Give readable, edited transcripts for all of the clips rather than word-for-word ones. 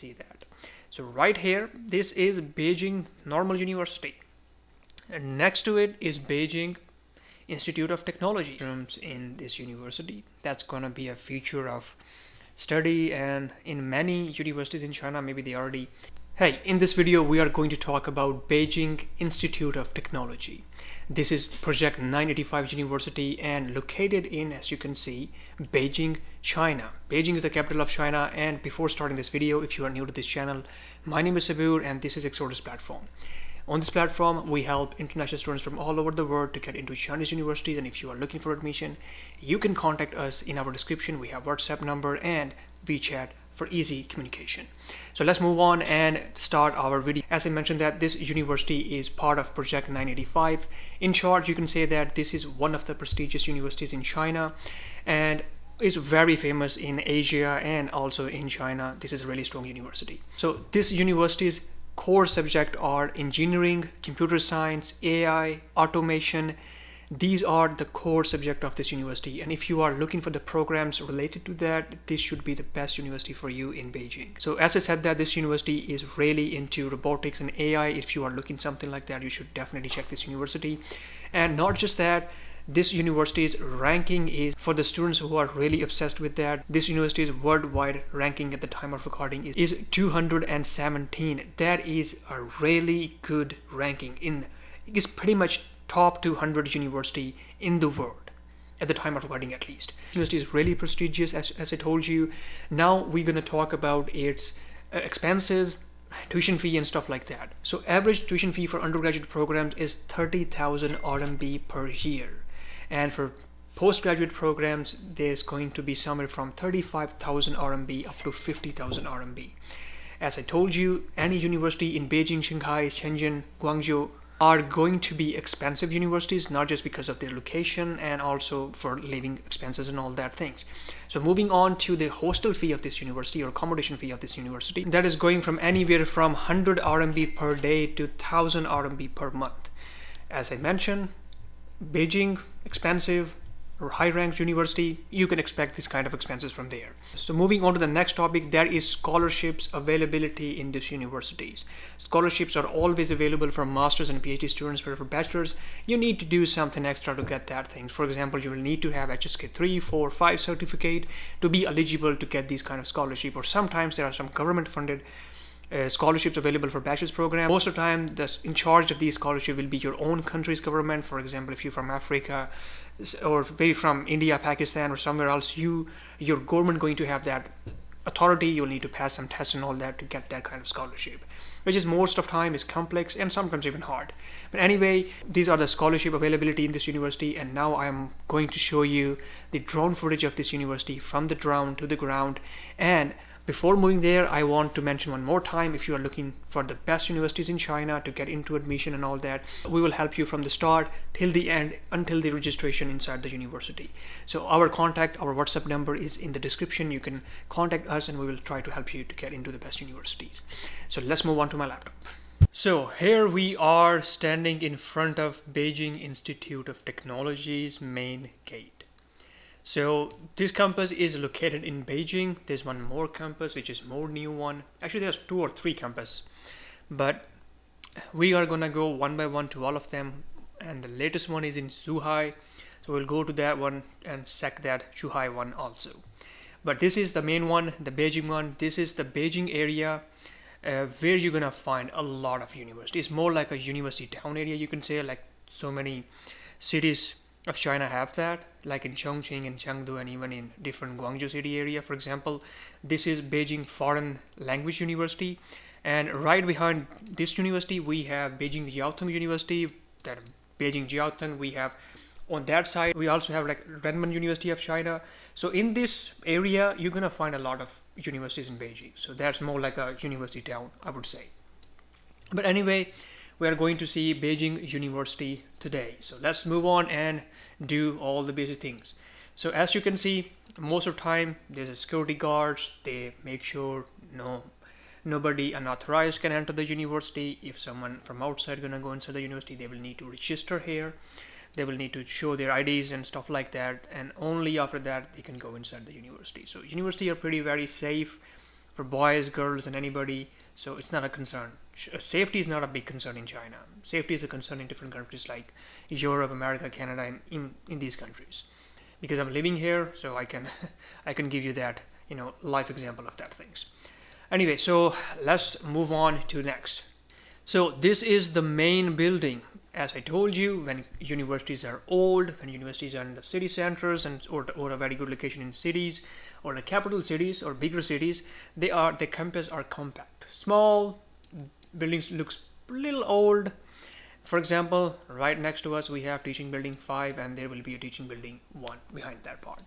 see that. So right here, this is Beijing Normal University, and next to it is Beijing Institute of Technology. In this university, that's gonna be a feature of study, and in many universities in China, maybe they already. Hey, in this video, we are going to talk about Beijing Institute of Technology. This is Project 985 University and located in, as you can see, Beijing, China. Beijing is the capital of China. And before starting this video, if you are new to this channel, my name is Sabir and this is Exodus platform. On this platform, we help international students from all over the world to get into Chinese universities. And if you are looking for admission, you can contact us in our description. We have WhatsApp number and WeChat for easy communication. So let's move on and start our video. As I mentioned that this university is part of Project 985. In short, you can say that this is one of the prestigious universities in China and is very famous in Asia and also in China. This is a really strong university. So this university's core subjects are engineering, computer science, AI, automation. These are the core subject of this university, and if you are looking for the programs related to that, this should be the best university for you in Beijing. So as I said that this university is really into robotics and AI. If you are looking something like that, you should definitely check this university. And not just that, this university's ranking is, for the students who are really obsessed with that, this university's worldwide ranking at the time of recording is 217. That is a really good ranking. It's pretty much top 200 university in the world at the time of recording, at least. University is really prestigious, as I told you. Now we're going to talk about its expenses, tuition fee and stuff like that. So average tuition fee for undergraduate programs is 30,000 RMB per year, and for postgraduate programs there's going to be somewhere from 35,000 RMB up to 50,000 RMB. As I told you, any university in Beijing, Shanghai, Shenzhen, Guangzhou are going to be expensive universities, not just because of their location and also for living expenses and all that things. So moving on to the hostel fee of this university or accommodation fee of this university, that is going from anywhere from 100 RMB per day to 1000 RMB per month. As I mentioned, Beijing, expensive or high-ranked university, you can expect this kind of expenses from there. So moving on to the next topic, there is scholarships availability in these universities. Scholarships are always available for masters and PhD students, but for bachelors, you need to do something extra to get that thing. For example, you will need to have HSK 3, 4, 5 certificate to be eligible to get these kind of scholarship, or sometimes there are some government-funded scholarships available for bachelor's program. Most of the time, in charge of these scholarships will be your own country's government. For example, if you're from Africa or maybe from India, Pakistan, or somewhere else, your government going to have that authority. You'll need to pass some tests and all that to get that kind of scholarship, which is most of the time is complex and sometimes even hard. But anyway, these are the scholarship availability in this university, and now I am going to show you the drone footage of this university from the drone to the ground. And before moving there, I want to mention one more time, if you are looking for the best universities in China to get into admission and all that, we will help you from the start till the end, until the registration inside the university. So our WhatsApp number is in the description. You can contact us and we will try to help you to get into the best universities. So let's move on to my laptop. So here we are standing in front of Beijing Institute of Technology's main gate. So this campus is located in Beijing. There's one more campus which is more new one. Actually there's 2 or 3 campus, but we are gonna go one by one to all of them, and the latest one is in Zhuhai, so we'll go to that one and check that Zhuhai one also. But this is the main one, the Beijing one. This is the Beijing area where you're gonna find a lot of universities. It's more like a university town area, you can say, like so many cities of China have that, like in Chongqing and Chengdu and even in different Guangzhou city area. For example, this is Beijing Foreign Language University, and right behind this university we have Beijing Jiaotong University. That Beijing Jiaotong, we have on that side, we also have like Renmin University of China. So in this area you're gonna find a lot of universities in Beijing, so that's more like a university town, I would say. But anyway, we are going to see Beijing University today. So let's move on and do all the basic things. So as you can see, most of the time there's a security guards. They make sure nobody unauthorized can enter the university. If someone from outside gonna go inside the university, they will need to register here. They will need to show their IDs and stuff like that, and only after that they can go inside the university. So university are pretty very safe for boys, girls, and anybody. So it's not a concern. Safety is not a big concern in China. Safety is a concern in different countries like Europe, America, Canada, and in these countries. Because I'm living here, so I can I can give you that life example of that things. Anyway, so let's move on to next. So this is the main building. As I told you, when universities are old, when universities are in the city centers or a very good location in cities or the capital cities or bigger cities, the campus are compact. Small buildings looks a little old. For example, right next to us we have teaching building 5 and there will be a teaching building 1 behind that part.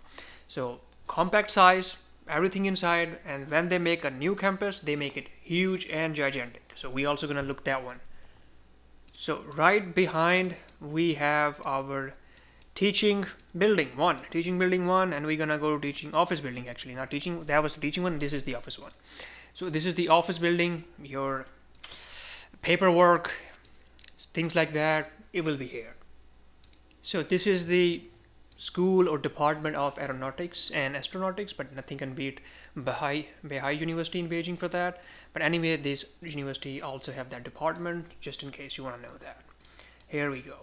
So compact size, everything inside, and when they make a new campus, they make it huge and gigantic. So we also gonna look that one. So right behind we have our teaching building 1, and we're gonna go to teaching office building. Actually, not teaching, that was the teaching one, this is the office one. So this is the office building, your paperwork, things like that, it will be here. So this is the school or department of aeronautics and astronautics, but nothing can beat Beihai University in Beijing for that. But anyway, this university also have that department, just in case you want to know that. Here we go.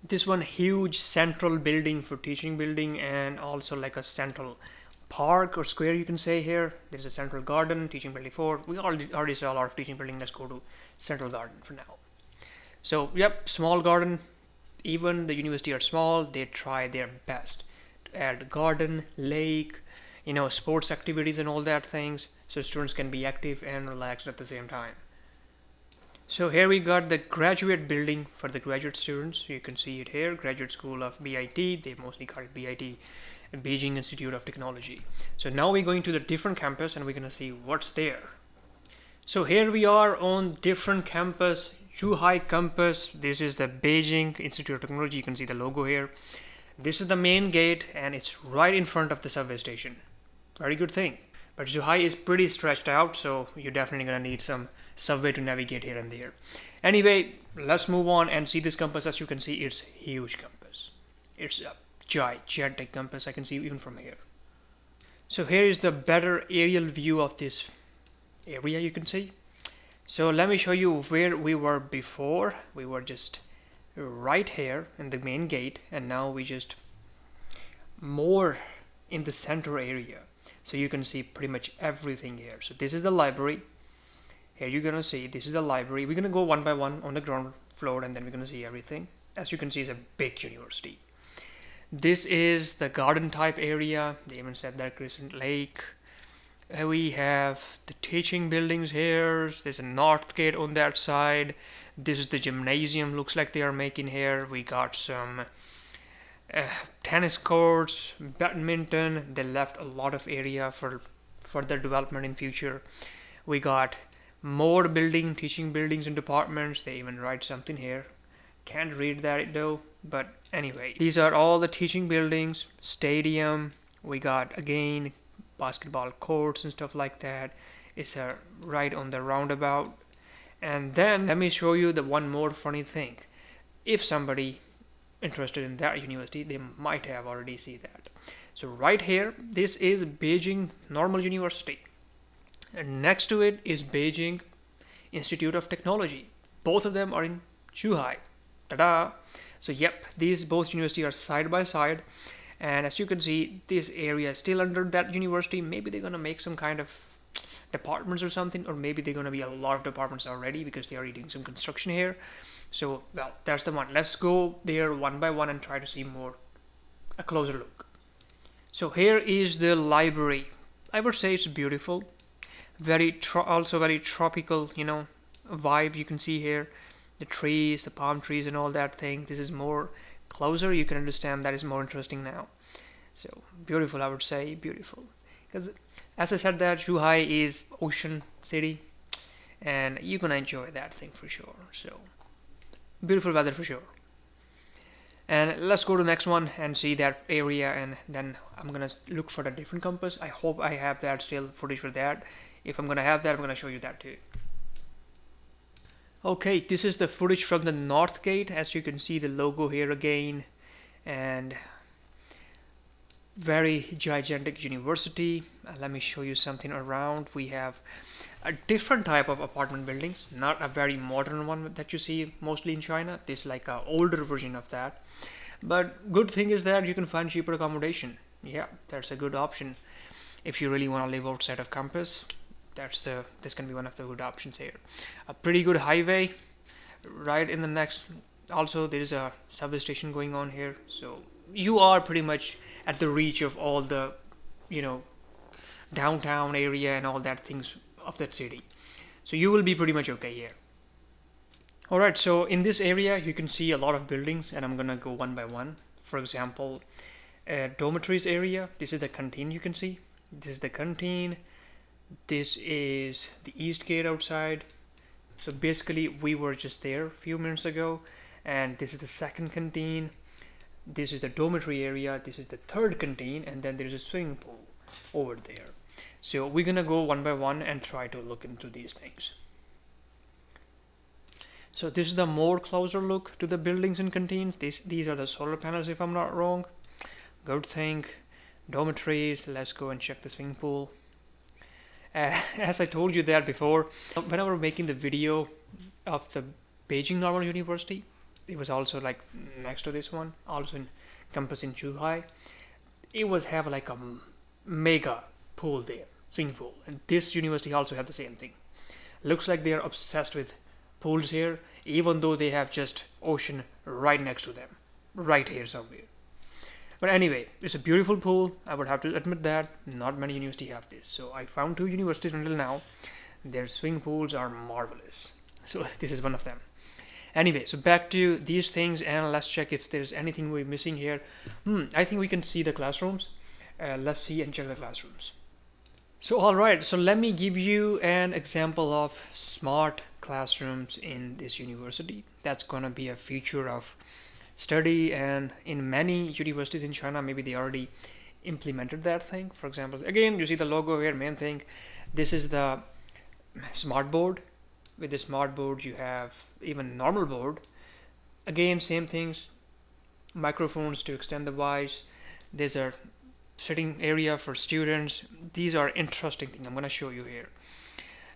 This one huge central building for teaching building, and also like a central park or square you can say here. There's a central garden, teaching building 4. We already saw a lot of teaching building. Let's go to central garden for now. So yep, small garden. Even the university are small, they try their best to add garden, lake, sports activities and all that things, so students can be active and relaxed at the same time. So here we got the graduate building for the graduate students. You can see it here, Graduate School of BIT. They mostly call it BIT, Beijing Institute of Technology. So now we're going to the different campus and we're going to see what's there. So here we are on different campus. Zhuhai campus. This is the Beijing Institute of Technology. You can see the logo here. This is the main gate and it's right in front of the subway station. Very good thing. But Zhuhai is pretty stretched out, so you're definitely gonna need some subway to navigate here and there. Anyway, let's move on and see this campus. As you can see, it's huge campus. It's a gigantic campus. I can see even from here. So here is the better aerial view of this area, you can see. So let me show you where we were before. We were just right here in the main gate, and now we just more in the center area. So you can see pretty much everything here. So this is the library. Here you're gonna see this is the library. We're gonna go one by one on the ground floor and then we're gonna see everything. As you can see, it's a big university. This is the garden type area. They even said that Crescent Lake. We have the teaching buildings here. There's a north gate on that side. This is the gymnasium, looks like they are making here. We got some tennis courts, badminton. They left a lot of area for further development in future. We got more teaching buildings and departments. They even write something here. Can't read that though, but anyway, these are all the teaching buildings. Stadium, we got again basketball courts and stuff like that. It's right on the roundabout. And then let me show you the one more funny thing. If somebody interested in that university, they might have already seen that. So right here, this is Beijing Normal University, and next to it is Beijing Institute of Technology. Both of them are in Zhuhai. Ta-da! So yep, these both universities are side by side. And as you can see, this area is still under that university. Maybe they're gonna make some kind of departments or something, or maybe they're gonna be a lot of departments already because they are doing some construction here. So well, that's the one. Let's go there one by one and try to see a closer look. So here is the library. I would say it's beautiful, also very tropical, vibe. You can see here the trees, the palm trees, and all that thing. This is more closer, you can understand that is more interesting now. So beautiful, I would say, beautiful, because as I said that Zhuhai is ocean city and you're gonna enjoy that thing for sure. So beautiful weather for sure. And let's go to the next one and see that area, and then I'm gonna look for the different campus. I hope I have that still footage for that. If I'm gonna have that, I'm gonna show you that too. Okay, this is the footage from the north gate. As you can see, the logo here again, and very gigantic university. Let me show you something around. We have a different type of apartment buildings, not a very modern one that you see mostly in China. This is like an older version of that. But good thing is that you can find cheaper accommodation. Yeah, that's a good option. If you really want to live outside of campus, this can be one of the good options here. A pretty good highway right in the next. Also, there is a subway station going on here, so you are pretty much at the reach of all the, you know, downtown area and all that things of that city. So you will be pretty much okay here. Alright, so in this area you can see a lot of buildings, and I'm gonna go one by one. For example, dormitories area. This is the canteen you can see. This is the canteen. This is the east gate outside. So basically we were just there a few minutes ago, and this is the second canteen. This is the dormitory area. This is the third canteen, and then there's a swimming pool over there. So we're gonna go one by one and try to look into these things. So this is the more closer look to the buildings and canteens. These are the solar panels, if I'm not wrong. Good thing. Dormitories. Let's go and check the swimming pool. As I told you that before, when I was making the video of the Beijing Normal University, it was also like next to this one, also in campus in Zhuhai. It was have like a mega pool there, swimming pool, and this university also have the same thing. Looks like they are obsessed with pools here, even though they have just ocean right next to them, right here somewhere. But anyway, it's a beautiful pool. I would have to admit that not many universities have this. So I found 2 universities until now. Their swimming pools are marvelous. So this is one of them. Anyway, so back to these things, and let's check if there's anything we're missing here. I think we can see the classrooms. Let's see and check the classrooms. So alright, so let me give you an example of smart classrooms in this university. That's gonna be a feature of study, and in many universities in China, maybe they already implemented that thing. For example, again, you see the logo here, main thing. This is the smart board. With the smart board, you have even normal board. Again, same things, microphones to extend the voice. There's a sitting area for students. These are interesting things I'm going to show you here.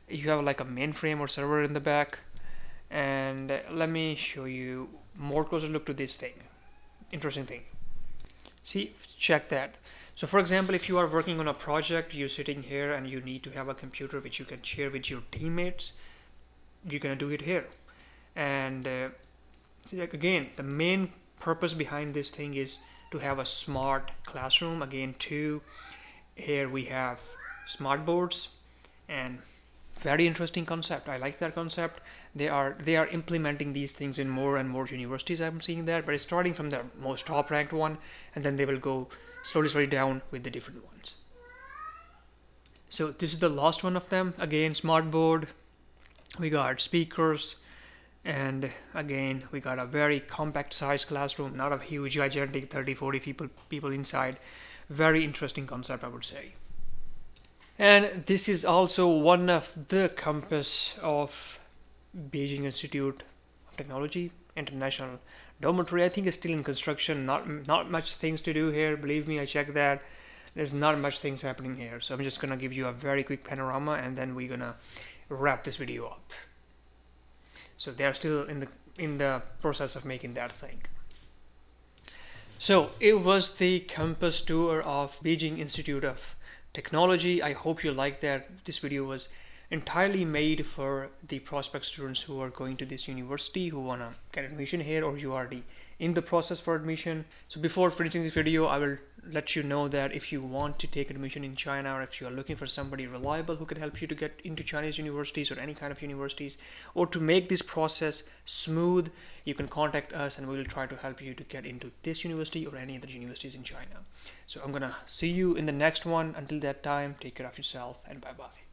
You have like a mainframe or server in the back, and let me show you more closer look to this thing. Interesting thing. See, check that. So for example, if you are working on a project, you're sitting here and you need to have a computer which you can share with your teammates, you're gonna do it here. And again, the main purpose behind this thing is to have a smart classroom. Again, too, here we have smart boards, and very interesting concept. I like that concept. They are implementing these things in more and more universities. I'm seeing that, but it's starting from the most top ranked one, and then they will go slowly down with the different ones. So this is the last one of them. Again, smart board. We got speakers, and again we got a very compact size classroom, not a huge gigantic 30-40 people inside. Very interesting concept, I would say. And this is also one of the campus of Beijing Institute of Technology, International Dormitory. I think it's still in construction. Not much things to do here. Believe me, I checked that. There's not much things happening here. So I'm just gonna give you a very quick panorama, and then we're gonna wrap this video up. So they're still in the process of making that thing. So it was the campus tour of Beijing Institute of Technology. I hope you liked that. This video was entirely made for the prospect students who are going to this university, who want to get admission here, or you already in the process for admission. So before finishing this video, I will let you know that if you want to take admission in China, or if you are looking for somebody reliable who can help you to get into Chinese universities or any kind of universities, or to make this process smooth, you can contact us and we will try to help you to get into this university or any other universities in China. So I'm gonna see you in the next one. Until that time, take care of yourself, and bye bye.